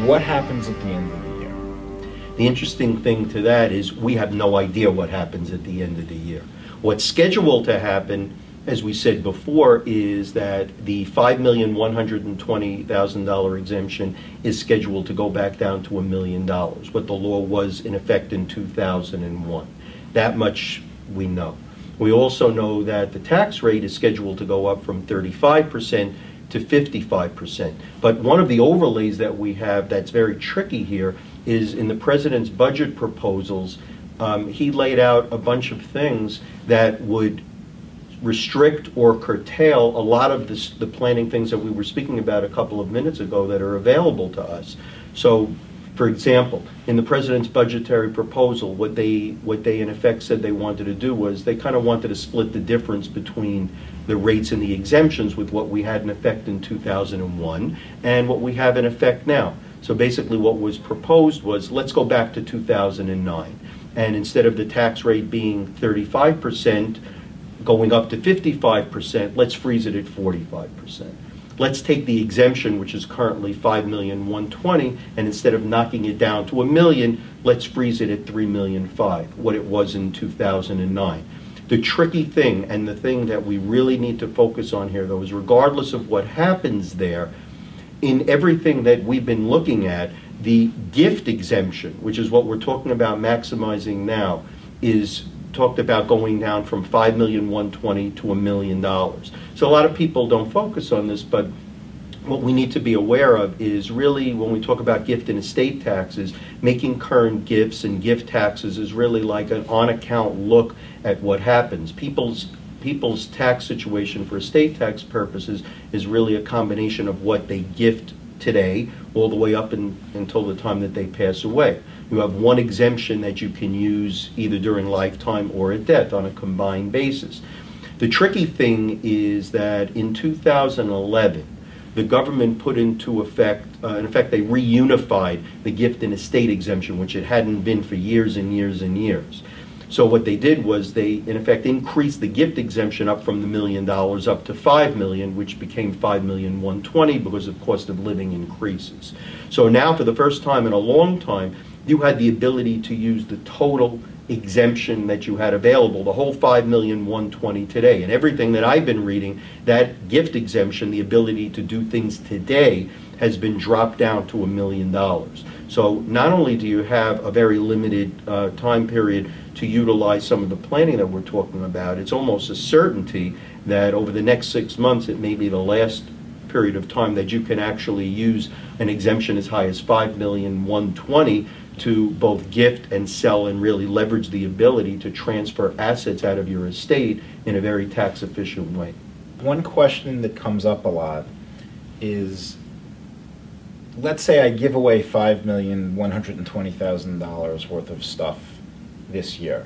What happens at the end of the year? The interesting thing to that is we have no idea what happens at the end of the year. What's scheduled to happen, as we said before, is that the $5,120,000 exemption is scheduled to go back down to $1 million, what the law was in effect in 2001. That much we know. We also know that the tax rate is scheduled to go up from 35% to 55%. But one of the overlays that we have that's very tricky here is in the president's budget proposals, he laid out a bunch of things that would restrict or curtail a lot of the planning things that we were speaking about a couple of minutes ago that are available to us. So, for example, in the president's budgetary proposal, what they in effect said they wanted to do was they kind of wanted to split the difference between the rates and the exemptions with what we had in effect in 2001 and what we have in effect now. So basically what was proposed was, let's go back to 2009. And instead of the tax rate being 35%, going up to 55%, let's freeze it at 45%. Let's take the exemption, which is currently $5,120,000, and instead of knocking it down to $1 million, let's freeze it at $3,005,000, what it was in 2009. The tricky thing, and the thing that we really need to focus on here, though, is regardless of what happens there, in everything that we've been looking at, the gift exemption, which is what we're talking about maximizing now, is talked about going down from $5,120,000 to $1 million. So a lot of people don't focus on this, but what we need to be aware of is really when we talk about gift and estate taxes, making current gifts and gift taxes is really like an on-account look at what happens. People's tax situation for estate tax purposes is really a combination of what they gift today all the way up until the time that they pass away. You have one exemption that you can use either during lifetime or at death on a combined basis. The tricky thing is that in 2011, the government put into effect, in effect they reunified the gift and estate exemption, which it hadn't been for years and years and years. So what they did was they, in effect, increased the gift exemption up from the $1 million up to $5 million, which became $5,120,000 because of cost of living increases. So now, for the first time in a long time, you had the ability to use the total exemption that you had available, the whole $5,120,000 today. And everything that I've been reading, that gift exemption, the ability to do things today, has been dropped down to $1 million. So not only do you have a very limited time period to utilize some of the planning that we're talking about, it's almost a certainty that over the next 6 months, it may be the last period of time that you can actually use an exemption as high as $5,120,000 to both gift and sell and really leverage the ability to transfer assets out of your estate in a very tax efficient way. One question that comes up a lot is, let's say I give away $5,120,000 worth of stuff this year,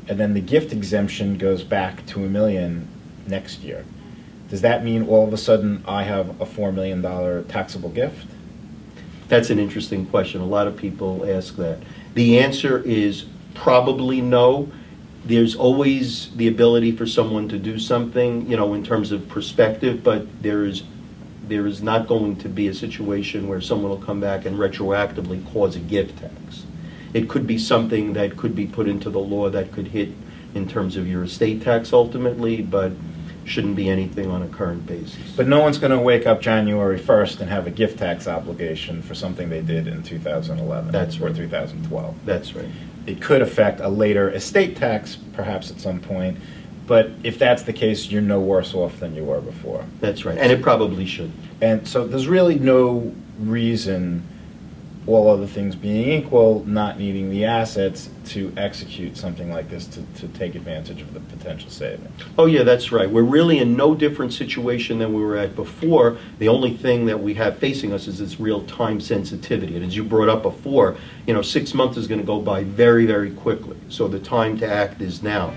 and then the gift exemption goes back to $1 million next year. Does that mean all of a sudden I have a $4 million taxable gift? That's an interesting question. A lot of people ask that. The answer is probably no. There's always the ability for someone to do something, in terms of perspective, but there is not going to be a situation where someone will come back and retroactively cause a gift tax. It could be something that could be put into the law that could hit in terms of your estate tax ultimately, but shouldn't be anything on a current basis. But no one's going to wake up January 1st and have a gift tax obligation for something they did in 2011 That's or right. 2012. That's right. It could affect a later estate tax perhaps at some point, but if that's the case, you're no worse off than you were before. That's right, and it probably should. And so there's really no reason, all other things being equal, not needing the assets to execute something like this to take advantage of the potential savings. Oh yeah, that's right. We're really in no different situation than we were at before. The only thing that we have facing us is this real time sensitivity. And as you brought up before, 6 months is going to go by very, very quickly. So the time to act is now.